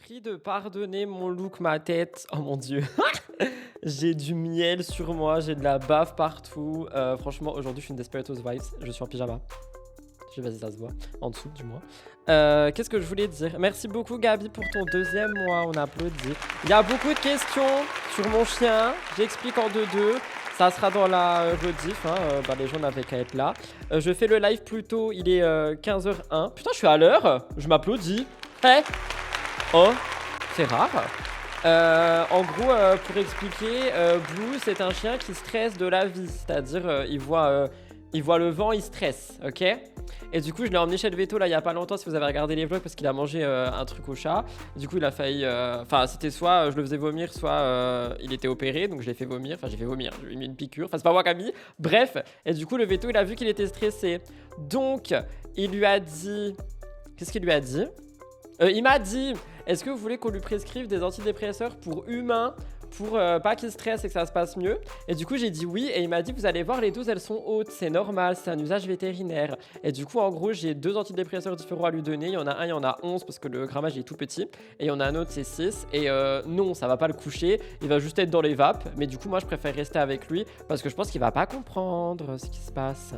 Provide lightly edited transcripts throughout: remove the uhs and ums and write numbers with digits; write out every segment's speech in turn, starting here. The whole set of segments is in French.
prie de pardonner mon look, ma tête. Oh mon Dieu. J'ai du miel sur moi, j'ai de la bave partout. Franchement, aujourd'hui, je suis une Desperate Housewives. Je suis en pyjama. Je sais pas si ça se voit. En dessous, du moins. Qu'est-ce que je voulais dire? Merci beaucoup, Gabi, pour ton 2e mois. On applaudit. Il y a beaucoup de questions sur mon chien. J'explique en 2-2. Ça sera dans la rediff. Les gens n'avaient qu'à être là. Je fais le live plus tôt. Il est 15h01. Putain, je suis à l'heure. Je m'applaudis. Hey. Oh, c'est rare. En gros, pour expliquer, Blue, c'est un chien qui stresse de la vie. C'est-à-dire, il voit le vent, il stresse, ok? Et du coup, je l'ai emmené chez le veto là il y a pas longtemps, si vous avez regardé les vlogs, parce qu'il a mangé un truc au chat. Du coup, il a failli. Enfin, c'était soit je le faisais vomir, soit il était opéré, donc je l'ai fait vomir. Enfin, j'ai fait vomir, je lui ai mis une piqûre. Enfin, c'est pas moi qui a mis. Bref, et du coup, le veto, il a vu qu'il était stressé. Donc, il lui a dit. Qu'est-ce qu'il lui a dit? Il m'a dit, est-ce que vous voulez qu'on lui prescrive des antidépresseurs pour humains pour pas qu'il stresse et que ça se passe mieux? Et du coup, j'ai dit oui. Et il m'a dit, vous allez voir, les doses, elles sont hautes. C'est normal, c'est un usage vétérinaire. Et du coup, en gros, j'ai 2 antidépresseurs différents à lui donner. Il y en a un, il y en a 11 parce que le grammage est tout petit. Et il y en a un autre, c'est 6. Et non, ça va pas le coucher. Il va juste être dans les vapes. Mais du coup, moi, je préfère rester avec lui parce que je pense qu'il va pas comprendre ce qui se passe.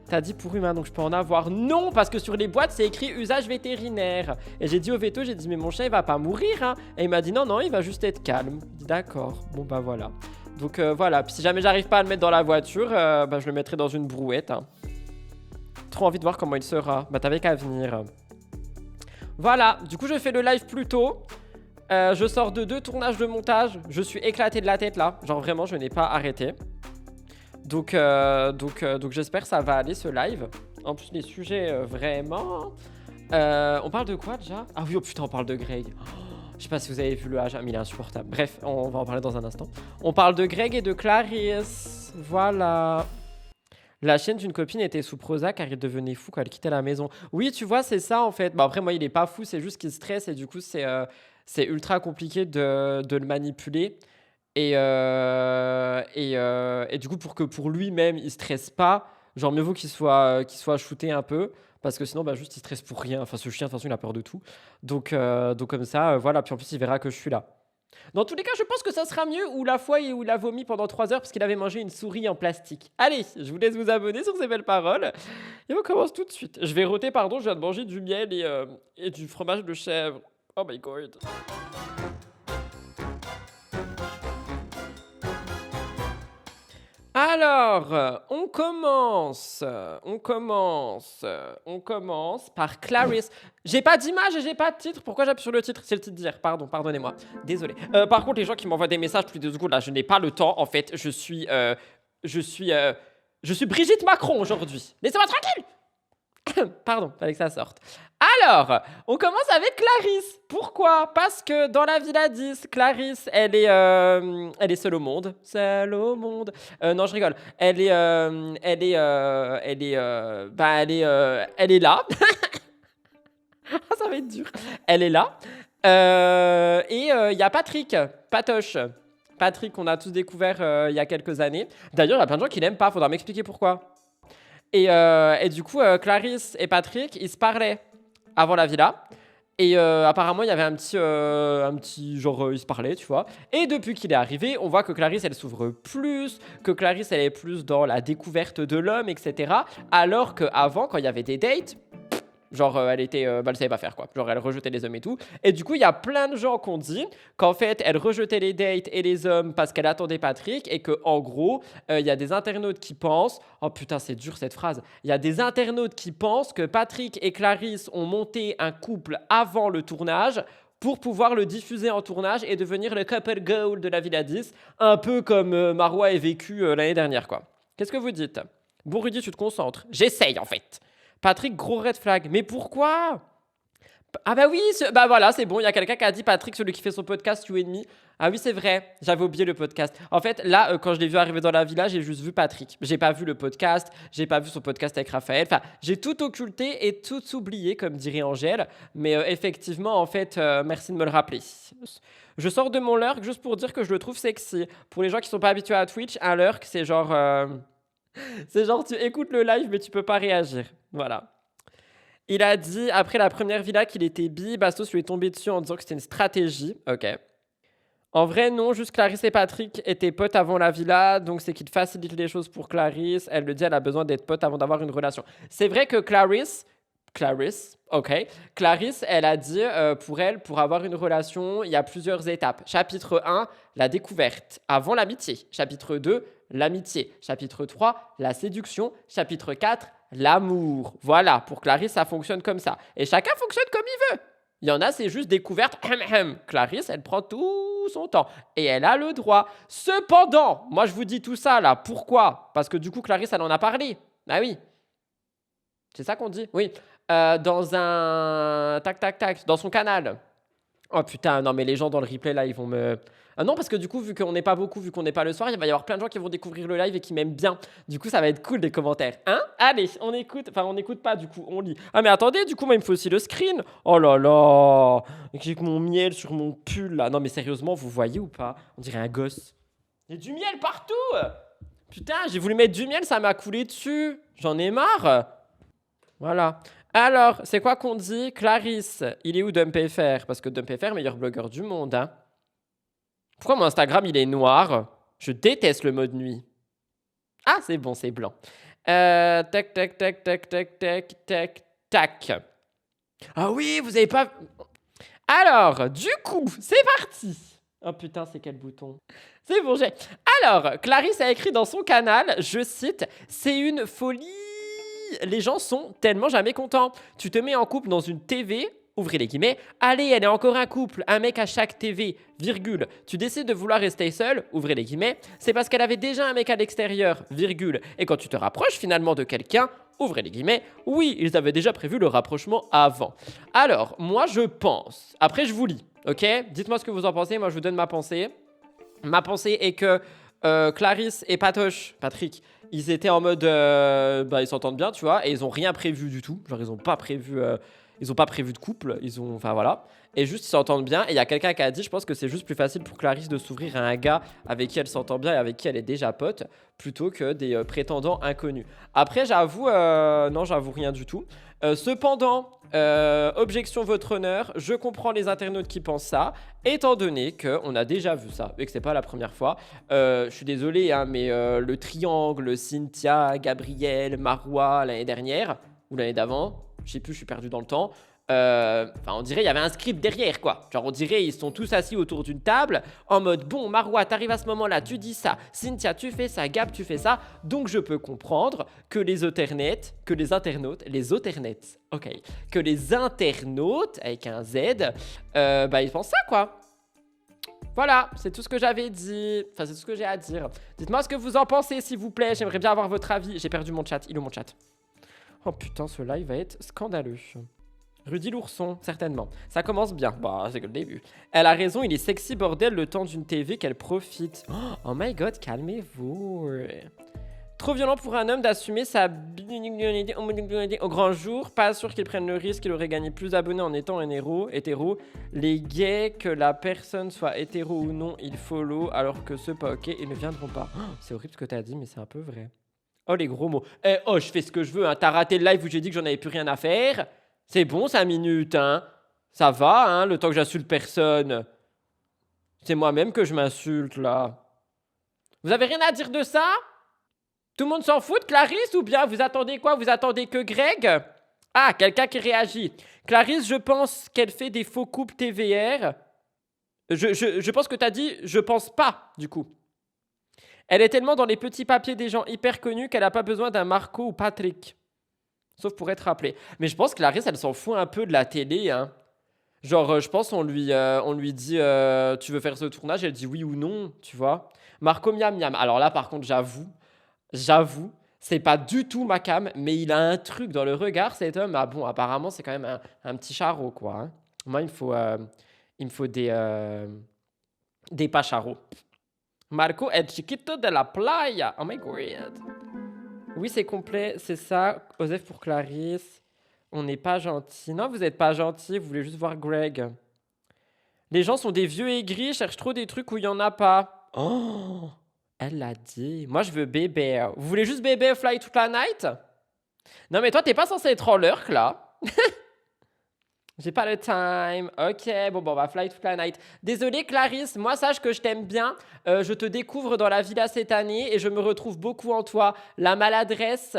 T'as dit pour humain, donc je peux en avoir? Non, parce que sur les boîtes, c'est écrit usage vétérinaire. Et j'ai dit au veto, j'ai dit, mais mon chien, il va pas mourir, hein. Et il m'a dit, non, il va juste être calme. J'ai dit, d'accord. Bon, bah voilà. Donc voilà. Puis si jamais j'arrive pas à le mettre dans la voiture, je le mettrai dans une brouette, hein. Trop envie de voir comment il sera. Bah, t'avais qu'à venir. Voilà. Du coup, je fais le live plus tôt. Je sors de 2 tournages de montage. Je suis éclaté de la tête là. Genre vraiment, je n'ai pas arrêté. Donc j'espère que ça va aller ce live. En plus, les sujets, vraiment... on parle de quoi déjà? Ah oui, oh putain, on parle de Greg. Je sais pas si vous avez vu le H, mais il est insupportable. Bref, on va en parler dans un instant. On parle de Greg et de Clarisse. Voilà. La chienne d'une copine était sous Prozac car il devenait fou quand elle quittait la maison. Oui, tu vois, c'est ça en fait. Bon, après, moi, il est pas fou, c'est juste qu'il stresse et du coup, c'est ultra compliqué de le manipuler. Et du coup, pour lui-même, il stresse pas. Genre, mieux vaut qu'il soit shooté un peu. Parce que sinon, juste, il stresse pour rien. Enfin, ce chien, de toute façon, il a peur de tout. Donc comme ça, voilà. Puis en plus, il verra que je suis là. Dans tous les cas, je pense que ça sera mieux ou la fois où il a vomi pendant 3 heures parce qu'il avait mangé une souris en plastique. Allez, je vous laisse vous abonner sur ces belles paroles. Et on commence tout de suite. Je vais roter, pardon, je viens de manger du miel et du fromage de chèvre. Oh my god. Alors, on commence par Clarisse. J'ai pas d'image et j'ai pas de titre. Pourquoi j'appuie sur le titre? C'est le titre d'hier. Pardonnez-moi. Désolé. Par contre, les gens qui m'envoient des messages toutes les 2 secondes, là, je n'ai pas le temps. En fait, je suis Brigitte Macron aujourd'hui. Laissez-moi tranquille. Pardon, fallait que ça sorte. Alors, on commence avec Clarisse. Pourquoi? Parce que dans la Villa 10, Clarisse, elle est seule au monde. Seule au monde. Non, je rigole. Elle est là. Ça va être dur. Elle est là. Et il y a Patrick, Patoche. Patrick, qu'on a tous découvert il y a quelques années. D'ailleurs, il y a plein de gens qui l'aiment pas. Faudra m'expliquer pourquoi. Et du coup, Clarisse et Patrick, ils se parlaient avant la villa. Et apparemment, il y avait un petit genre, ils se parlaient, tu vois. Et depuis qu'il est arrivé, on voit que Clarisse, elle s'ouvre plus, que Clarisse, elle est plus dans la découverte de l'homme, etc. Alors qu'avant, quand il y avait des dates, genre, elle savait pas faire quoi. Genre, elle rejetait les hommes et tout. Et du coup, il y a plein de gens qui ont dit qu'en fait, elle rejetait les dates et les hommes parce qu'elle attendait Patrick. Et qu'en gros, il y a des internautes qui pensent. Oh putain, c'est dur cette phrase. Il y a des internautes qui pensent que Patrick et Clarisse ont monté un couple avant le tournage pour pouvoir le diffuser en tournage et devenir le couple goal de la Villa 10. Un peu comme Marois a vécu l'année dernière, quoi. Qu'est-ce que vous dites? Bon, Rudy, tu te concentres. J'essaye, en fait. Patrick, gros red flag. Mais pourquoi? Ah bah oui, voilà, c'est bon. Il y a quelqu'un qui a dit Patrick, celui qui fait son podcast You and Me. Ah oui, c'est vrai. J'avais oublié le podcast. En fait, là, quand je l'ai vu arriver dans la villa, j'ai juste vu Patrick. J'ai pas vu le podcast. J'ai pas vu son podcast avec Raphaël. Enfin, j'ai tout occulté et tout oublié, comme dirait Angèle. Mais effectivement, en fait, merci de me le rappeler. Je sors de mon lurk juste pour dire que je le trouve sexy. Pour les gens qui sont pas habitués à Twitch, un lurk, c'est genre... C'est genre, tu écoutes le live, mais tu peux pas réagir. Voilà. Il a dit, après la première villa, qu'il était bi. Bastos lui est tombé dessus en disant que c'était une stratégie. Ok. En vrai, non, juste Clarisse et Patrick étaient potes avant la villa, donc c'est qu'il facilite les choses pour Clarisse. Elle le dit, elle a besoin d'être pote avant d'avoir une relation. C'est vrai que Clarisse, elle a dit, pour elle, pour avoir une relation, il y a plusieurs étapes. Chapitre 1, la découverte, avant l'amitié. Chapitre 2, l'amitié. Chapitre 3, la séduction. Chapitre 4, l'amour. Voilà, pour Clarisse, ça fonctionne comme ça. Et chacun fonctionne comme il veut. Il y en a, c'est juste découverte. Clarisse, elle prend tout son temps. Et elle a le droit. Cependant, moi je vous dis tout ça là. Pourquoi? Parce que du coup, Clarisse, elle en a parlé. Ah oui. C'est ça qu'on dit? Oui. Dans un... Tac, tac, tac. Dans son canal. Oh putain, non mais les gens dans le replay là, ils vont me... Ah non, parce que du coup, vu qu'on n'est pas beaucoup, vu qu'on n'est pas le soir, il va y avoir plein de gens qui vont découvrir le live et qui m'aiment bien. Du coup, ça va être cool des commentaires. Hein? Allez, on écoute. Enfin, on n'écoute pas, du coup, on lit. Ah mais attendez, du coup, moi, il me faut aussi le screen. Oh là là. J'ai mon miel sur mon pull là. Non mais sérieusement, vous voyez ou pas? On dirait un gosse. Il y a du miel partout. Putain, j'ai voulu mettre du miel, ça m'a coulé dessus. J'en ai marre. Voilà. Alors, c'est quoi qu'on dit? Clarisse, il est où DumpFR? Parce que DumpFR, meilleur blogueur du monde. Hein. Pourquoi mon Instagram, il est noir? Je déteste le mode nuit. Ah, c'est bon, c'est blanc. Tac, tac, tac, tac, tac, tac, tac, tac. Ah oui, vous avez pas... Alors, du coup, c'est parti. Oh putain, c'est quel bouton? C'est bon, j'ai... Alors, Clarisse a écrit dans son canal, je cite, « C'est une folie. Les gens sont tellement jamais contents. Tu te mets en couple dans une TV, ouvrez les guillemets, allez, elle est encore un couple, un mec à chaque TV, virgule. Tu décides de vouloir rester seule, ouvrez les guillemets, c'est parce qu'elle avait déjà un mec à l'extérieur, virgule. Et quand tu te rapproches finalement de quelqu'un, ouvrez les guillemets, oui, ils avaient déjà prévu le rapprochement avant. Alors, moi je pense, après je vous lis, ok? Dites-moi ce que vous en pensez, moi je vous donne ma pensée. Ma pensée est que Clarisse et Patrick, ils étaient en mode, ils s'entendent bien, tu vois, et ils ont rien prévu du tout. Genre, ils ont pas prévu de couple. Enfin voilà. Et juste, ils s'entendent bien. Et il y a quelqu'un qui a dit, je pense que c'est juste plus facile pour Clarisse de s'ouvrir à un gars avec qui elle s'entend bien et avec qui elle est déjà pote, plutôt que des prétendants inconnus. Après, j'avoue, non, j'avoue rien du tout. Cependant, objection votre honneur, je comprends les internautes qui pensent ça, étant donné qu'on a déjà vu ça et que c'est pas la première fois. Je suis désolé, hein, mais le triangle Cynthia, Gabriel, Marois l'année dernière, ou l'année d'avant, je sais plus, je suis perdu dans le temps. On dirait il y avait un script derrière, quoi. Genre, on dirait ils sont tous assis autour d'une table en mode bon, Marois, t'arrives à ce moment-là, tu dis ça, Cynthia, tu fais ça, Gab, tu fais ça. Donc, je peux comprendre que les internautes, ok, que les internautes avec un Z, ils pensent ça, quoi. Voilà, c'est tout ce que j'avais dit. Enfin, c'est tout ce que j'ai à dire. Dites-moi ce que vous en pensez, s'il vous plaît. J'aimerais bien avoir votre avis. J'ai perdu mon chat. Il est où mon chat? Oh putain, ce live va être scandaleux. Rudy l'ourson, certainement. Ça commence bien. Bah, c'est que le début. Elle a raison, il est sexy, bordel, le temps d'une TV qu'elle profite. Oh my god, calmez-vous. Trop violent pour un homme d'assumer sa au grand jour. Pas sûr qu'il prenne le risque, qu'il aurait gagné plus d'abonnés en étant un hétéro. Les gays, que la personne soit hétéro ou non, ils follow, alors que ceux pas ok, ils ne viendront pas. C'est horrible ce que t'as dit, mais c'est un peu vrai. Oh, les gros mots. Je fais ce que je veux, hein. T'as raté le live où j'ai dit que j'en avais plus rien à faire. C'est bon, 5 minutes, hein. Ça va, hein, le temps que j'insulte personne. C'est moi-même que je m'insulte, là. Vous avez rien à dire de ça? Tout le monde s'en fout de Clarisse ou bien vous attendez quoi? Vous attendez que Greg? Ah, quelqu'un qui réagit. Clarisse, je pense qu'elle fait des faux couples TVR. Je pense que t'as dit je pense pas, du coup. Elle est tellement dans les petits papiers des gens hyper connus qu'elle n'a pas besoin d'un Marco ou Patrick. Sauf pour être rappelé. Mais je pense que Clarisse, elle s'en fout un peu de la télé. Hein. Genre, je pense on lui dit tu veux faire ce tournage? Elle dit oui ou non, tu vois. Marco miam miam. Alors là, par contre, j'avoue, c'est pas du tout ma cam, mais il a un truc dans le regard, cet homme. Ah bon, apparemment, c'est quand même un petit charreau, quoi. Hein. Moi, il me faut des pacharos. Marco est chiquito de la playa. Oh my god. Oui, c'est complet, c'est ça. Osef pour Clarisse. On n'est pas gentil. Non, vous n'êtes pas gentil, vous voulez juste voir Greg. Les gens sont des vieux aigris, cherchent trop des trucs où il n'y en a pas. Oh, elle l'a dit. Moi, je veux bébé. Vous voulez juste bébé fly toute la night? Non, mais toi, t'es pas censé être en lurk, là. J'ai pas le time. Ok, bon, on va fly toute la night. Désolée, Clarisse, moi, sache que je t'aime bien. Je te découvre dans la villa cette année et je me retrouve beaucoup en toi. La maladresse,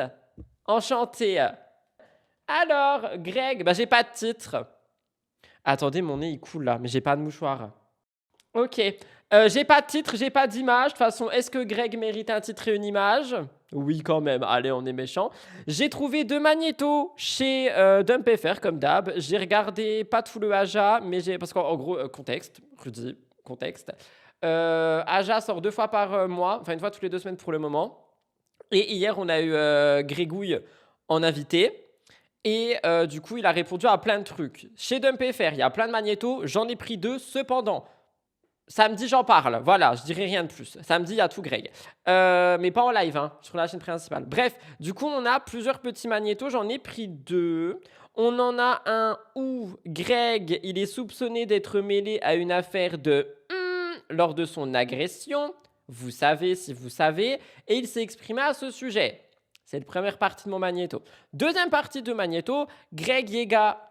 enchantée. Alors, Greg, bah, j'ai pas de titre. Attendez, mon nez, il coule là, mais j'ai pas de mouchoir. Ok. J'ai pas de titre, j'ai pas d'image. De toute façon, est-ce que Greg mérite un titre et une image? Oui, quand même. Allez, on est méchant. J'ai trouvé 2 magnétos chez DumpFR, comme d'hab. J'ai regardé pas tout le Aja, mais j'ai. Parce qu'en gros, contexte, Rudy, contexte. Aja sort 2 fois par mois, enfin 1 fois toutes les 2 semaines pour le moment. Et hier, on a eu Grégouille en invité. Et du coup, il a répondu à plein de trucs. Chez DumpFR, il y a plein de magnétos. J'en ai pris 2, cependant. Samedi, j'en parle. Voilà, je dirai rien de plus. Samedi, il y a tout Greg. Mais pas en live, hein, sur la chaîne principale. Bref, du coup, on a plusieurs petits magnétos. J'en ai pris 2. On en a un où Greg, il est soupçonné d'être mêlé à une affaire de lors de son agression. Vous savez si vous savez. Et il s'est exprimé à ce sujet. C'est la première partie de mon magnéto. Deuxième partie de magnéto, Greg Yega,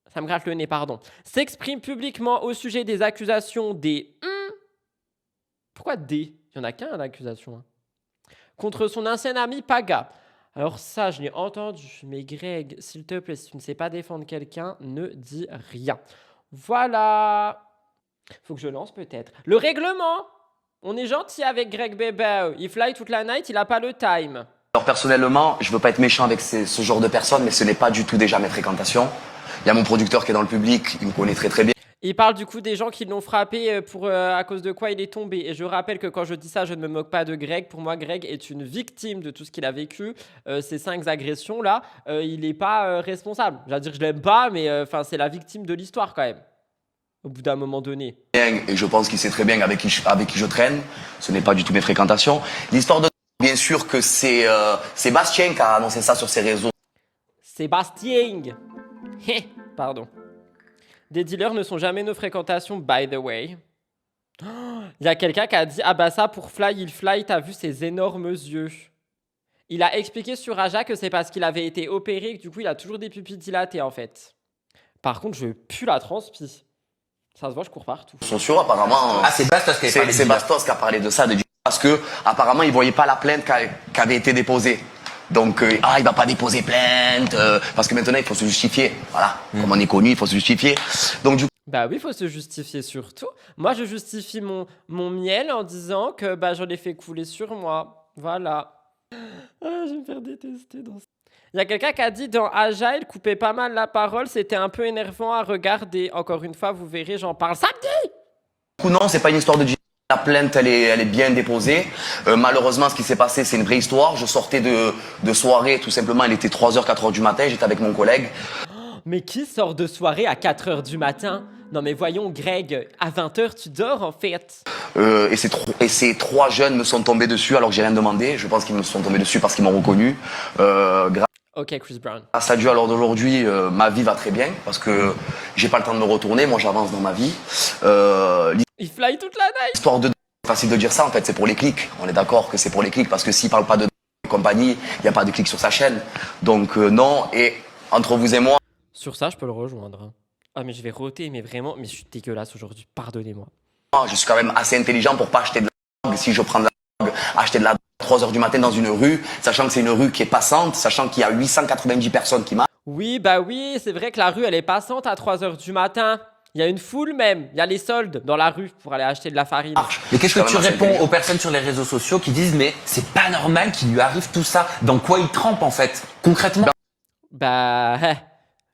ça me gratte le nez, pardon, s'exprime publiquement au sujet des accusations des... Pourquoi des? Il n'y en a qu'un d'accusation. Hein. Contre son ancien ami Paga. Alors ça, je l'ai entendu. Mais Greg, s'il te plaît, si tu ne sais pas défendre quelqu'un, ne dis rien. Voilà. Faut que je lance peut-être. Le règlement. On est gentil avec Greg Bébé. Il fly toute la night, il n'a pas le time. Alors personnellement, je veux pas être méchant avec ce genre de personnes, mais ce n'est pas du tout déjà mes fréquentations. Il y a mon producteur qui est dans le public, il me connaît très très bien. Il parle du coup des gens qui l'ont frappé à cause de quoi il est tombé. Et je rappelle que quand je dis ça, je ne me moque pas de Greg. Pour moi, Greg est une victime de tout ce qu'il a vécu. Ces 5 agressions-là, il n'est pas responsable. J'allais dire que je l'aime pas, mais c'est la victime de l'histoire quand même. Au bout d'un moment donné. Et je pense qu'il sait très bien avec qui je traîne. Ce n'est pas du tout mes fréquentations. L'histoire de... Bien sûr que c'est Sébastien qui a annoncé ça sur ses réseaux. Sébastien. Pardon. Des dealers ne sont jamais nos fréquentations, by the way. Il y a quelqu'un qui a dit « Ah bah ça, pour Fly, il fly, t'as vu ses énormes yeux. » Il a expliqué sur Aja que c'est parce qu'il avait été opéré et que du coup, il a toujours des pupilles dilatées, en fait. Par contre, je pue la transpi. Ça se voit, je cours partout. Ils sont sûrs, apparemment... Ah, c'est Bastos qui a parlé de ça. C'est Bastos qui a parlé de ça, parce que apparemment, il voyait pas la plainte qui avait été déposée. Donc, il va pas déposer plainte, parce que maintenant, il faut se justifier. Voilà, comme on est connu, il faut se justifier. Donc, du coup... Bah oui, il faut se justifier surtout. Moi, je justifie mon miel en disant que je l'ai fait couler sur moi. Voilà. Ah, je vais me faire détester dans ça. Il y a quelqu'un qui a dit dans Aja, il coupait pas mal la parole, c'était un peu énervant à regarder. Encore une fois, vous verrez, j'en parle samedi. Non, c'est pas une histoire de... La plainte, elle est bien déposée. Malheureusement, ce qui s'est passé, c'est une vraie histoire. Je sortais de soirée, tout simplement. Il était 3h, 4h du matin. J'étais avec mon collègue. Mais qui sort de soirée à 4h du matin? Non mais voyons, Greg, à 20h, tu dors en fait. Et ces 3 jeunes me sont tombés dessus alors que j'ai rien demandé. Je pense qu'ils me sont tombés dessus parce qu'ils m'ont reconnu. Ok, Chris Brown. Grâce à Dieu, alors d'aujourd'hui, ma vie va très bien parce que j'ai pas le temps de me retourner. Moi, j'avance dans ma vie. Il fly toute la night. L'histoire de... Facile de dire ça, en fait, c'est pour les clics. On est d'accord que c'est pour les clics parce que s'il parle pas de compagnie, il n'y a pas de clics sur sa chaîne. Donc non, et entre vous et moi... Sur ça, je peux le rejoindre. Ah mais je vais roter, mais vraiment, mais je suis dégueulasse aujourd'hui, pardonnez-moi. Je suis quand même assez intelligent pour pas acheter de la drogue. Si je prends de la drogue, acheter de la drogue à 3h du matin dans une rue, sachant que c'est une rue qui est passante, sachant qu'il y a 890 personnes qui marchent. Oui, oui, c'est vrai que la rue, elle est passante à 3h du matin. Il y a une foule même, il y a les soldes dans la rue pour aller acheter de la farine. Mais qu'est-ce que tu réponds aux personnes sur les réseaux sociaux qui disent mais c'est pas normal qu'il lui arrive tout ça? Dans quoi il trempe en fait, concrètement?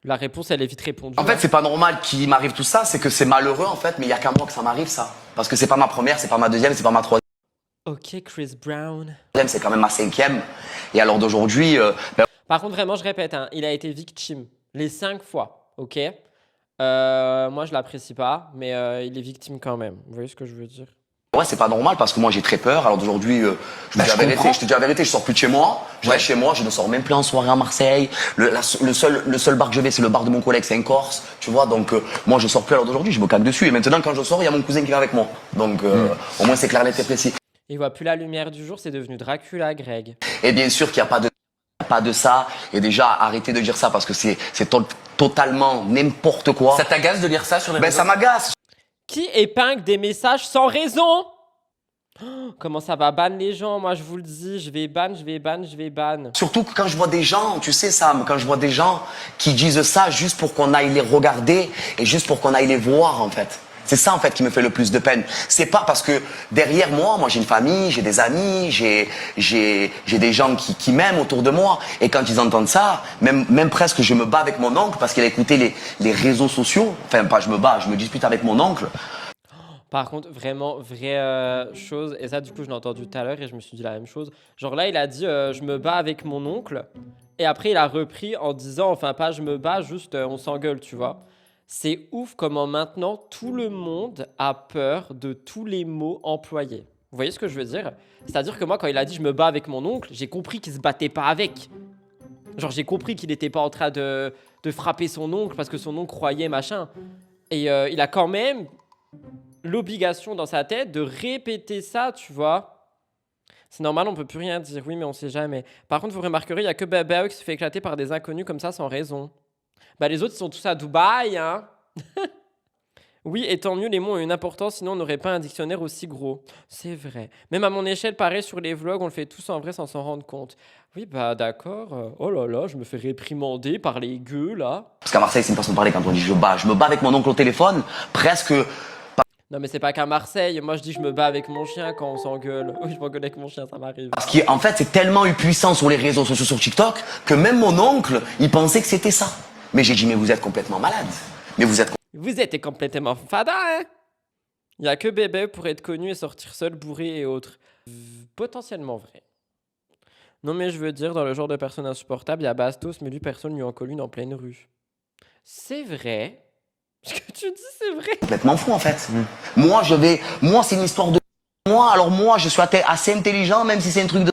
La réponse, elle est vite répondue. En fait, c'est pas normal qu'il m'arrive tout ça, c'est que c'est malheureux en fait, mais il y a qu'à moi que ça m'arrive ça. Parce que c'est pas ma première, c'est pas ma deuxième, c'est pas ma troisième. Ok, Chris Brown. C'est quand même ma 5e. Et alors d'aujourd'hui... Par contre, vraiment, je répète, hein, il a été victime les 5 fois, ok? Moi, je l'apprécie pas, mais il est victime quand même. Vous voyez ce que je veux dire? Ouais, c'est pas normal parce que moi j'ai très peur. Alors d'aujourd'hui, je te dis la vérité, je sors plus de chez moi. Je reste chez moi, je ne sors même plus en soirée à Marseille. Le seul bar que je vais, c'est le bar de mon collègue, c'est un Corse. Tu vois, donc moi je sors plus. Alors d'aujourd'hui, je me cague dessus. Et maintenant, quand je sors, il y a mon cousin qui est avec moi. Donc au moins c'est clair, net et précis. Il voit plus la lumière du jour, c'est devenu Dracula, Greg. Et bien sûr qu'il n'y a pas de pas de ça. Et déjà, arrêtez de dire ça parce que c'est totalement n'importe quoi. Ça t'agace de lire ça sur les Ben réseaux? ça m'agace. Qui épingle des messages sans raison? Oh, comment ça va ban les gens? Moi, je vous le dis, je vais ban. Surtout que quand je vois des gens, tu sais Sam, quand je vois des gens qui disent ça juste pour qu'on aille les regarder et juste pour qu'on aille les voir en fait. C'est ça en fait qui me fait le plus de peine. C'est pas parce que derrière moi j'ai une famille, j'ai des amis, j'ai des gens qui m'aiment autour de moi. Et quand ils entendent ça, même presque je me bats avec mon oncle parce qu'il a écouté les réseaux sociaux. Enfin pas je me bats, je me dispute avec mon oncle. Par contre, vraiment, vraie chose, et ça, du coup, je l'ai entendu tout à l'heure et je me suis dit la même chose. Genre là, il a dit je me bats avec mon oncle, et après, il a repris en disant, enfin, pas je me bats, juste on s'engueule, tu vois. C'est ouf comment maintenant tout le monde a peur de tous les mots employés. Vous voyez ce que je veux dire? C'est-à-dire que moi, quand il a dit je me bats avec mon oncle, j'ai compris qu'il se battait pas avec. Genre, j'ai compris qu'il n'était pas en train de frapper son oncle parce que son oncle croyait machin. Et il a quand même l'obligation dans sa tête de répéter ça, tu vois. C'est normal, on peut plus rien dire, oui, mais on sait jamais. Par contre, vous remarquerez, il y a que Babao qui se fait éclater par des inconnus comme ça sans raison. Bah les autres, ils sont tous à Dubaï, hein. Oui, et tant mieux, les mots ont une importance, sinon on n'aurait pas un dictionnaire aussi gros. C'est vrai. Même à mon échelle, pareil, sur les vlogs, on le fait tous en vrai sans s'en rendre compte. Oui, bah d'accord. Oh là là, je me fais réprimander par les gueux, là. Parce qu'à Marseille c'est une façon de parler quand on dit je bats. Je me bats avec mon oncle au téléphone, presque. Non, mais c'est pas qu'à Marseille. Moi, je dis je me bats avec mon chien quand on s'engueule. Oui, je m'engueule avec mon chien, ça m'arrive. Parce qu'en fait c'est tellement eu puissant sur les réseaux sociaux sur TikTok que même mon oncle il pensait que c'était ça. Mais j'ai dit mais vous êtes complètement malade. Mais vous êtes complètement fada, hein. Il y a que bébé pour être connu et sortir seul, bourré et autres. Potentiellement vrai. Non, mais je veux dire, dans le genre de personne insupportable, il y a Bastos, mais lui, personne lui en colle une en pleine rue. C'est vrai. Ce que tu dis, c'est vrai. complètement fou en fait. Moi c'est une histoire de moi je suis assez intelligent même si c'est un truc de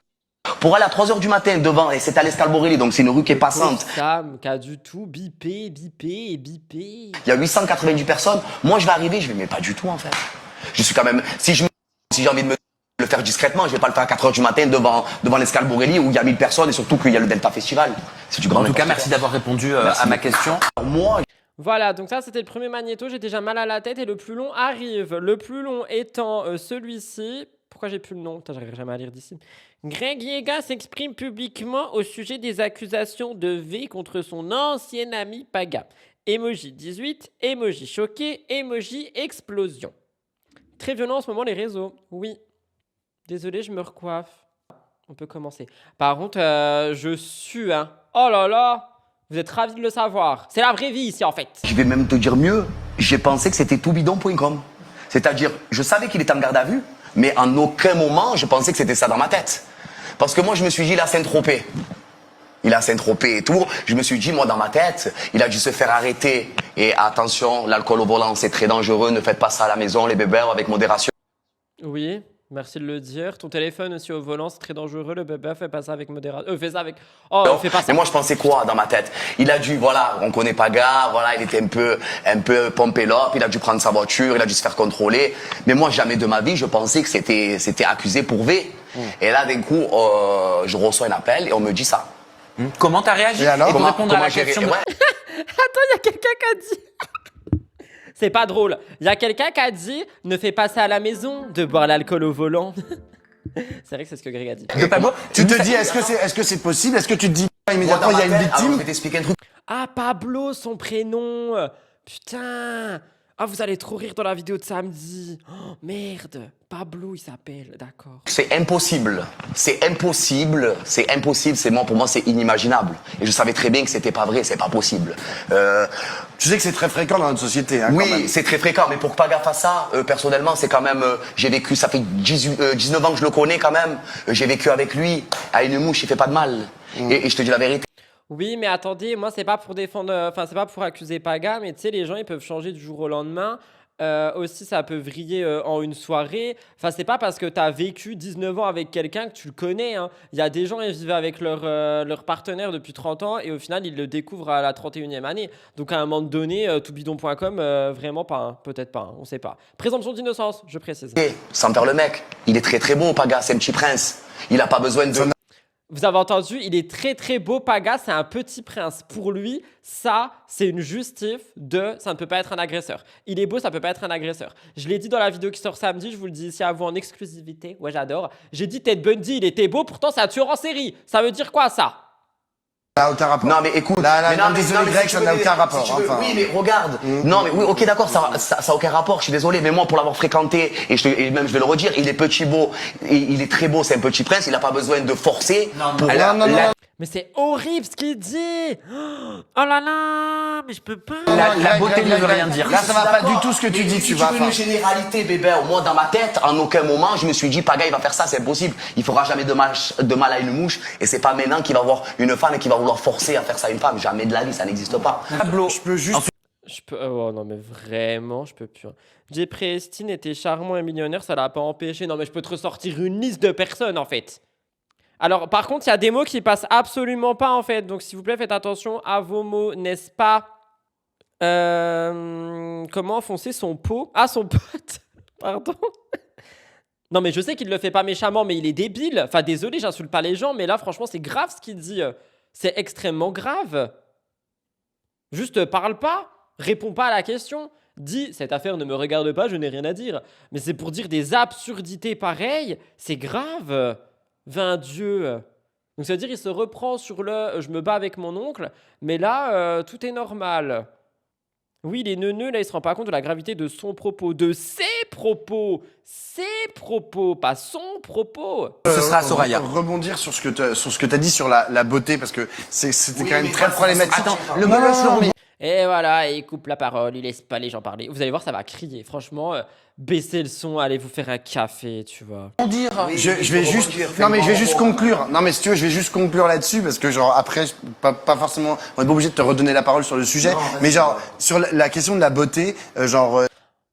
pour aller à 3h du matin devant et c'est à l'Escalborelli donc c'est une rue qui est passante. Sam, qu'a du tout bipé. Il y a 890 personnes. Moi je vais arriver, je vais mais pas du tout en fait. Je suis quand même si j'ai envie de me le faire discrètement, je vais pas le faire à 4h du matin devant l'Escalborelli où il y a 1000 personnes et surtout qu'il y a le Delta Festival. C'est du grand. En tout cas, merci d'avoir répondu à ma question. Moi Voilà, donc ça c'était le premier magnéto, j'ai déjà mal à la tête et le plus long arrive. Le plus long étant celui-ci. Pourquoi j'ai plus le nom? Putain, j'arriverai jamais à lire d'ici. Greg Yega s'exprime publiquement au sujet des accusations de V contre son ancien ami Paga. Emoji 18, emoji choqué, emoji explosion. Très violent en ce moment les réseaux, oui. Désolé, je me recoiffe. On peut commencer. Par contre, je sue, hein. Oh là là. Vous êtes ravis de le savoir. C'est la vraie vie ici en fait. je vais même te dire mieux, j'ai pensé que c'était toutbidon.com. C'est-à-dire, je savais qu'il était en garde à vue, mais en aucun moment je pensais que c'était ça dans ma tête. Parce que moi je me suis dit, il a Saint-Tropez. Il a Saint-Tropez et tout. Je me suis dit, moi dans ma tête, il a dû se faire arrêter. Et attention, l'alcool au volant c'est très dangereux, ne faites pas ça à la maison, les bébés, avec modération. Oui, merci de le dire. Ton téléphone aussi au volant, c'est très dangereux. Le bébé fait pas ça avec modération. Fais ça avec. Oh, fais pas ça. Mais moi je pensais quoi dans ma tête? Il a dû, voilà, on connaît Paga, voilà, il était un peu pompé l'op, il a dû prendre sa voiture, il a dû se faire contrôler. Mais moi jamais de ma vie je pensais que c'était accusé pour V. Et là d'un coup, je reçois un appel et on me dit ça. Comment t'as réagi? Et alors, pour répondre à la j'ai question ouais. Attends, il y a quelqu'un qui a dit. C'est pas drôle. Il y a quelqu'un qui a dit ne fais pas ça à la maison, de boire l'alcool au volant. C'est vrai que c'est ce que Greg a dit. De Pablo, Tu te dis, est-ce que c'est possible? Est-ce que tu te dis immédiatement, il y a une victime? Je vais t'expliquer un truc. Ah, Pablo, son prénom. Putain. Ah, vous allez trop rire dans la vidéo de samedi. Oh, merde. Pablo, il s'appelle. D'accord. C'est impossible. C'est impossible. C'est impossible. C'est moi, pour moi, c'est inimaginable. Et je savais très bien que c'était pas vrai. C'est pas possible. Tu sais que c'est très fréquent dans notre société, hein, quand même. Oui, c'est très fréquent. Mais pour que Paga fasse ça, personnellement, c'est quand même. J'ai vécu. Ça fait 19 ans que je le connais quand même. J'ai vécu avec lui. À une mouche, il fait pas de mal. Et je te dis la vérité. Oui, mais attendez, moi, c'est pas pour défendre. Enfin, c'est pas pour accuser Paga, mais tu sais, les gens, ils peuvent changer du jour au lendemain. Aussi, ça peut vriller en une soirée. Enfin, c'est pas parce que t'as vécu 19 ans avec quelqu'un que tu le connais, hein. Il y a des gens, ils vivent avec leur partenaire depuis 30 ans et au final, ils le découvrent à la 31e année. Donc, à un moment donné, toutbidon.com, vraiment pas, hein. Peut-être pas, hein. On sait pas. Présomption d'innocence, je précise. Sans faire le mec. Il est très très beau, Paga. C'est un petit prince. Il a pas besoin de. Vous avez entendu, il est très très beau, Paga, c'est un petit prince. Pour lui, ça, c'est une justif de ça ne peut pas être un agresseur. Il est beau, ça peut pas être un agresseur. Je l'ai dit dans la vidéo qui sort samedi, je vous le dis ici à vous en exclusivité. Ouais, j'adore. J'ai dit Ted Bundy, il était beau, pourtant c'est un tueur en série. Ça veut dire quoi ça? Ça n'a aucun rapport. Non mais écoute, désolé Greg, ça n'a aucun rapport. Enfin. Oui mais regarde, non mais oui ok d'accord, ça a aucun rapport, je suis désolé, mais moi pour l'avoir fréquenté, et même je vais le redire, il est petit beau, il est très beau, c'est un petit prince, il n'a pas besoin de forcer. Non. Mais c'est horrible ce qu'il dit. Oh là là, mais je peux pas. La beauté ne veut rien dire. Là, ça va pas du tout ce que tu dis, Si tu vas. veux une généralité, bébé, moi dans ma tête, en aucun moment, je me suis dit, Paga, il va faire ça, c'est impossible. Il fera jamais de mal à une mouche, et c'est pas maintenant qu'il va avoir une femme et qu'il va vouloir forcer à faire ça à une femme. Jamais de la vie, ça n'existe pas. Pablo, Je peux juste. Oh non, mais vraiment, je peux plus. Jeffrey Epstein était charmant et millionnaire, ça l'a pas empêché. Non, mais je peux te ressortir une liste de personnes en fait. Alors, par contre, il y a des mots qui passent absolument pas en fait. Donc, s'il vous plaît, faites attention à vos mots, n'est-ce pas? Comment enfoncer son pot? Ah, son pote. Pardon. Non, mais je sais qu'il le fait pas méchamment, mais il est débile. Enfin, désolé, j'insulte pas les gens, mais là, franchement, c'est grave ce qu'il dit. C'est extrêmement grave. Juste parle pas. Réponds pas à la question. Dis, cette affaire ne me regarde pas, je n'ai rien à dire. Mais c'est pour dire des absurdités pareilles. C'est grave. Vain Dieu. Donc ça veut dire il se reprend sur le je me bats avec mon oncle, mais là tout est normal. Oui, les neuneux, là, il se rend pas compte de la gravité de son propos, de ses propos, pas son propos. ce sera à Soraya. Rebondir sur ce que tu as dit sur la beauté, parce que c'était quand même très problématique. Attends, le moment Et voilà, et il coupe la parole, il laisse pas les gens parler. Vous allez voir, ça va crier. Franchement, baissez le son, allez vous faire un café, tu vois. Je vais juste conclure. Non mais si tu veux, je vais juste conclure là-dessus parce que genre après, pas forcément, on est pas obligé de te redonner la parole sur le sujet, mais genre sur la question de la beauté,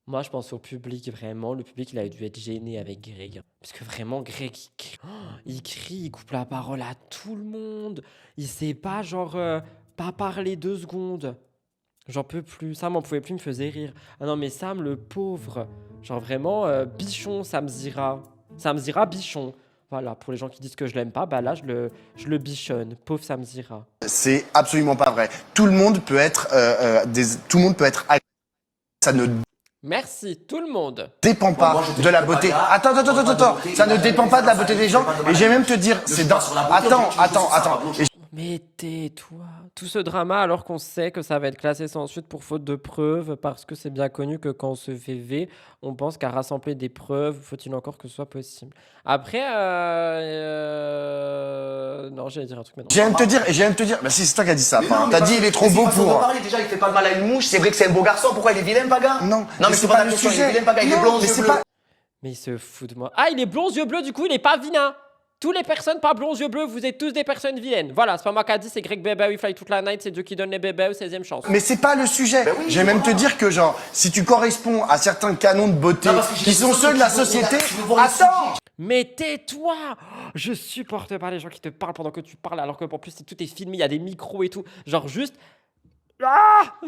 Moi, je pense au public, vraiment. Le public, il a dû être gêné avec Greg. Parce que vraiment, Greg, il crie, il coupe la parole à tout le monde. Il sait pas, genre, pas parler 2 secondes. J'en peux plus. Sam, on pouvait plus, il me faisait rire. Ah non, mais Sam, le pauvre. Genre vraiment, bichon, Sam Zira. Sam Zira, bichon. Voilà, pour les gens qui disent que je l'aime pas, bah là, je le bichonne. Pauvre Sam Zira. c'est absolument pas vrai. Tout le monde peut être ça ne Merci, tout le monde. dépend pas de la beauté. Attends. Ça ne dépend pas de la beauté des gens. Et j'ai même te dire, c'est dans. Attends. Mais tais-toi. Tout ce drama alors qu'on sait que ça va être classé sans suite pour faute de preuves, parce que c'est bien connu que quand on se fait V, on pense qu'à rassembler des preuves, faut-il encore que ce soit possible. Après, non, j'allais dire un truc, mais non. J'ai même te dire, bah si c'est toi qui as dit ça. Enfin, t'as dit il est trop beau pour. Parler, déjà, il fait pas de mal à une mouche. C'est vrai que c'est un beau garçon. Pourquoi il est vilain, Paga? Non, mais c'est pas le sujet. Il est vilain, Paga. Il est blond, yeux bleus. Mais il se fout de moi. Ah, il est blond, yeux bleus, du coup, il est pas vilain. Toutes les personnes pas blonds, yeux bleus, vous êtes tous des personnes vilaines. Voilà, c'est pas moi qui a dit, c'est Greg Bébé, we fly toute la night, c'est Dieu qui donne les bébés aux 16e chance. Mais c'est pas le sujet. Je vais même te dire que genre, si tu corresponds à certains canons de beauté qui sont ceux de la société, attends. Mais tais-toi! Je supporte pas les gens qui te parlent pendant que tu parles, alors que en plus tout est filmé, il y a des micros et tout. Genre juste. Ah! I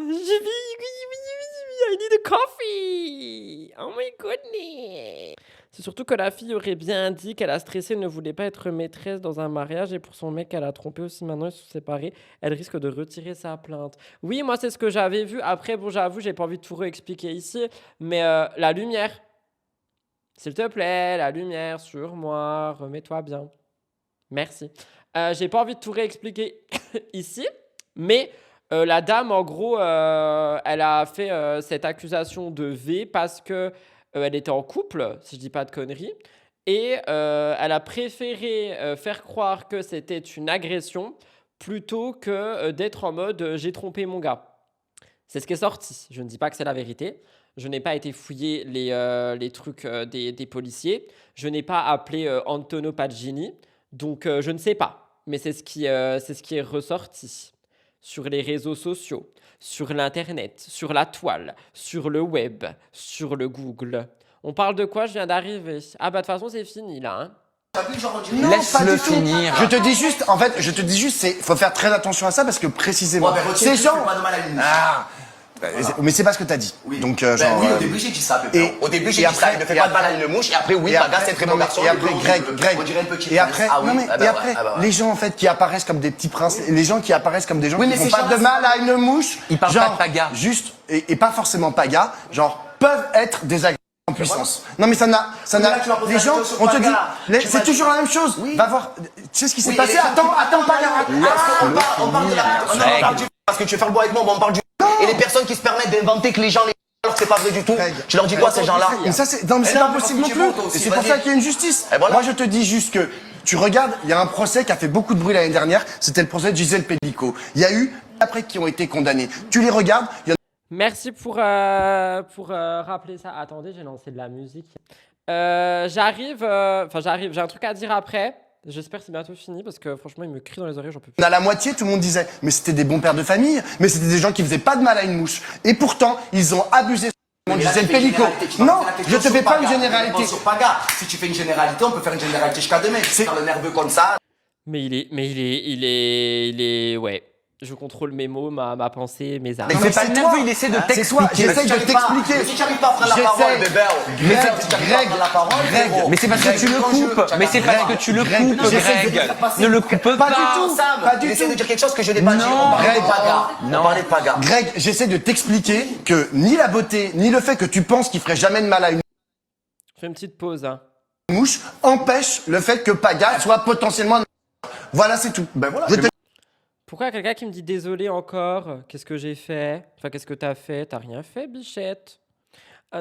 need a coffee! Oh my goodness! C'est surtout que la fille aurait bien dit qu'elle a stressé, ne voulait pas être maîtresse dans un mariage, et pour son mec qu'elle a trompé aussi, maintenant ils sont séparés, elle risque de retirer sa plainte. Oui, moi c'est ce que j'avais vu. Après, bon, j'avoue, j'ai pas envie de tout réexpliquer ici, mais la lumière. S'il te plaît, la lumière sur moi, remets-toi bien. Merci. J'ai pas envie de tout réexpliquer ici, mais la dame, en gros, elle a fait cette accusation de V parce que elle était en couple, si je dis pas de conneries, et elle a préféré faire croire que c'était une agression plutôt que d'être en mode j'ai trompé mon gars. C'est ce qui est sorti. Je ne dis pas que c'est la vérité. Je n'ai pas été fouiller les trucs des policiers. Je n'ai pas appelé Antonio Pagini. Donc, je ne sais pas. Mais c'est ce qui est ressorti sur les réseaux sociaux, sur l'Internet, sur la toile, sur le web, sur le Google. On parle de quoi? Je viens d'arriver. Ah bah de toute façon, c'est fini là. Hein. Non, laisse-le finir. Je te dis juste, faut faire très attention à ça parce que précisément, ces gens, Mais c'est pas ce que t'as dit. Oui. Donc, oui, au début j'ai dit ça, Pépé. Au début j'ai dit ça, il ne fait pas de mal à une mouche, et après, oui, Paga, c'est un très bon garçon. Et après, Greg, on dirait une petite et après, prince. Ah oui, non, mais, ah bah et ouais, après, ah bah ouais. les gens, en fait, qui apparaissent comme des petits princes, les gens qui apparaissent comme des gens Oui, qui mais font ces pas gens-là, de mal à une mouche, Ils parlent genre, pas de Paga. juste, et pas forcément Paga, genre, peuvent être désagréables en puissance. Non, mais ça n'a, là, tu vas poser les la gens, question sur on te Paga. dit, Tu c'est vas- toujours la même chose. Oui. Va voir, tu sais ce qui s'est Oui, passé? les gens Attends, qui- Paga. On parle de la. Non, on parle du. Parce que tu veux faire le beau avec moi, on parle du. Et les personnes qui se permettent d'inventer que les gens les. Alors que c'est pas vrai du tout. Greg, Tu leur dis quoi, ces gens-là? Mais ça, c'est, non, mais c'est non, pas mais possible non parce que plus. tu votes aussi, Et c'est pour vas-y. ça qu'il y a une justice. Et voilà. Moi, je te dis juste que, tu regardes, il y a un procès qui a fait beaucoup de bruit l'année dernière. C'était le procès de Gisèle Pélico. Il y a eu, après, qui ont été condamnés. Tu les regardes, il y en Merci pour rappeler ça. Attendez, j'ai lancé de la musique. J'arrive, j'ai un truc à dire après. J'espère que c'est bientôt fini parce que franchement, il me crie dans les oreilles, j'en peux plus. a la moitié, tout le monde disait, mais c'était des bons pères de famille, mais c'était des gens qui faisaient pas de mal à une mouche. Et pourtant, ils ont abusé de Gisèle Pélico. Non, je te fais pas une généralité. Sur Paga. Si tu fais une généralité, on peut faire une généralité jusqu'à demain. Tu faire le nerveux comme ça. Mais ouais. Je contrôle mes mots, ma pensée, mes armes. Il Non, fait mais pas c'est le nerveux, toi. il essaie de C'est toi, t'expliquer. j'essaie de t'expliquer. Mais si tu n'arrives pas à prendre la J'essaie. parole, bébé. Greg, Si tu n'arrives pas à prendre la parole, Greg, frérot. Mais c'est parce que tu le coupes. Mais c'est parce que tu le Greg, coupes, j'essaie de Greg. faire passer- Ne le coupe pas. Pas du tout. Sam, Pas du il essaie tout. de dire quelque chose que je n'ai pas dit. On parlait Greg. de Paga. On parlait de Paga. Greg, j'essaie de t'expliquer que ni la beauté, ni le fait que tu penses qu'il ferait jamais de mal à une Je fais une petite pause. Hein. mouche empêche le fait que Paga soit potentiellement. Voilà, c'est tout. Ben voilà. Je te- Pourquoi quelqu'un qui me dit désolé encore? Qu'est-ce que j'ai fait? Enfin, qu'est-ce que t'as fait? T'as rien fait, bichette.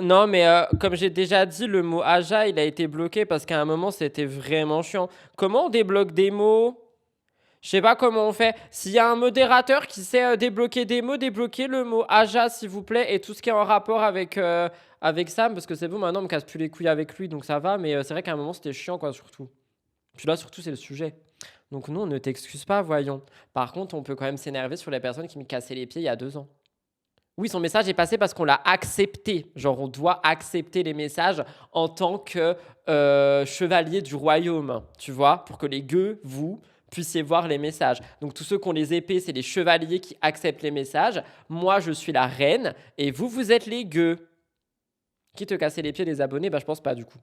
Non, mais comme j'ai déjà dit, le mot Aja, il a été bloqué parce qu'à un moment, c'était vraiment chiant. Comment on débloque des mots? Je sais pas comment on fait. S'il y a un modérateur qui sait débloquer des mots, débloquez le mot Aja, s'il vous plaît, et tout ce qui est en rapport avec Sam, parce que c'est bon, maintenant, on me casse plus les couilles avec lui, donc ça va, mais c'est vrai qu'à un moment, c'était chiant, quoi, surtout. Puis là, surtout, c'est le sujet. Donc nous, on ne t'excuse pas, voyons. Par contre, on peut quand même s'énerver sur les personnes qui me cassaient les pieds il y a 2 ans. Oui, son message est passé parce qu'on l'a accepté. Genre, on doit accepter les messages en tant que chevalier du royaume, tu vois, pour que les gueux, vous, puissiez voir les messages. Donc, tous ceux qui ont les épées, c'est les chevaliers qui acceptent les messages. Moi, je suis la reine et vous, vous êtes les gueux. Qui te cassait les pieds, les abonnés? Bah, je pense pas, du coup.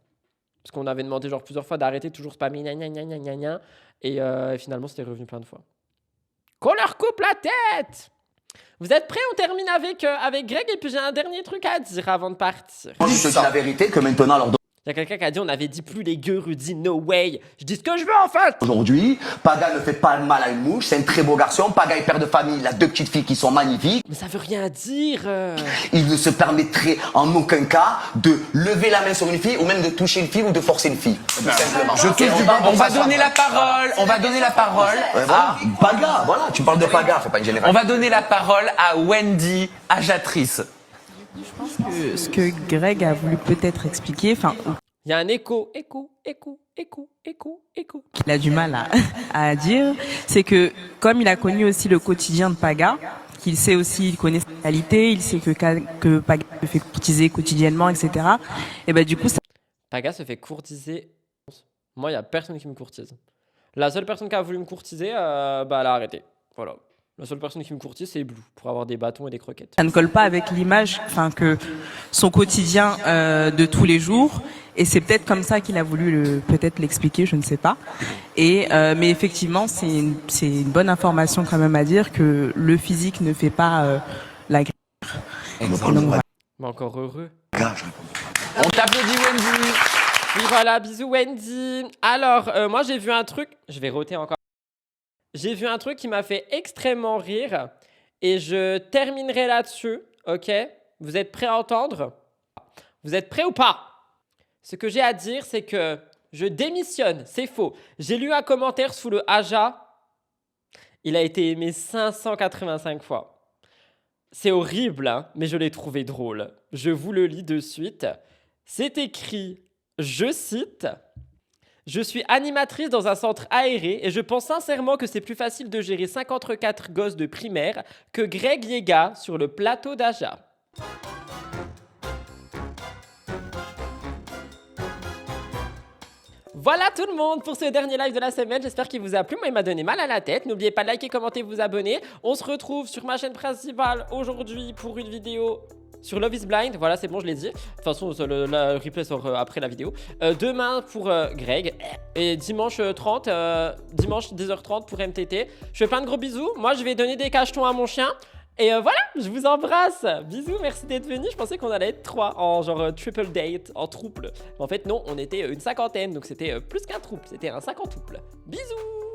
Parce qu'on avait demandé genre plusieurs fois d'arrêter, toujours spammer, gna gna gna gna gna gna. Et finalement, c'était revenu plein de fois. Qu'on leur coupe la tête! Vous êtes prêts? On termine avec Greg et puis j'ai un dernier truc à dire avant de partir. Moi, je te dis la vérité que maintenant, alors Il y a quelqu'un qui a dit on avait dit plus les gueux, Rudy, no way. Je dis ce que je veux en fait. aujourd'hui, Paga ne fait pas de mal à une mouche. C'est un très beau garçon. Paga est père de famille. Il a 2 petites filles qui sont magnifiques. Mais ça veut rien dire. Il ne se permettrait en aucun cas de lever la main sur une fille ou même de toucher une fille ou de forcer une fille. Tout simplement. Je touche du On va donner la parole. On va donner la parole Ouais, voilà. Paga, voilà. Tu parles de Paga, fais pas une On généralité. va donner la parole à Wendy, Ajatrice. Ce que Greg a voulu peut-être expliquer, enfin, Il y a un écho. qu'il a du mal à dire, c'est que comme il a connu aussi le quotidien de Paga, qu'il sait aussi, il connaît sa réalité, il sait que Paga se fait courtiser quotidiennement, etc. Et ben du coup, ça Paga se fait courtiser. Moi, il n'y a personne qui me courtise. La seule personne qui a voulu me courtiser, elle a arrêté. Voilà. La seule personne qui me courtise, c'est Blue, pour avoir des bâtons et des croquettes. ne colle pas avec l'image, enfin que son quotidien de tous les jours. Et c'est peut-être comme ça qu'il a voulu peut-être l'expliquer, je ne sais pas. Et mais effectivement, c'est une bonne information quand même à dire que le physique ne fait pas la guerre. Et donc, voilà. Mais encore heureux. On t'applaudit, Wendy. Oui, voilà, bisous Wendy. Alors, moi j'ai vu un truc, je vais roter encore. J'ai vu un truc qui m'a fait extrêmement rire et je terminerai là-dessus, ok? Vous êtes prêts à entendre? Vous êtes prêts ou pas? Ce que j'ai à dire, c'est que je démissionne, c'est faux. J'ai lu un commentaire sous le Aja, il a été aimé 585 fois. C'est horrible, hein, mais je l'ai trouvé drôle. Je vous le lis de suite. C'est écrit, je cite... Je suis animatrice dans un centre aéré et je pense sincèrement que c'est plus facile de gérer 54 gosses de primaire que Greg Yega sur le plateau d'Aja. Voilà tout le monde pour ce dernier live de la semaine. J'espère qu'il vous a plu. Moi, il m'a donné mal à la tête. N'oubliez pas de liker, commenter, vous abonner. On se retrouve sur ma chaîne principale aujourd'hui pour une vidéo sur Love is Blind. Voilà, c'est bon, je l'ai dit. De toute façon, le replay sort après la vidéo. Demain pour Greg. Et dimanche 30, dimanche 10h30 pour MTT. Je fais plein de gros bisous. Moi, je vais donner des cachetons à mon chien. Et voilà, je vous embrasse. Bisous, merci d'être venus. Je pensais qu'on allait être 3 en genre triple date, en trouble. Mais en fait, non, on était une cinquantaine. Donc c'était plus qu'un trouble, c'était un 50 trouble. Bisous.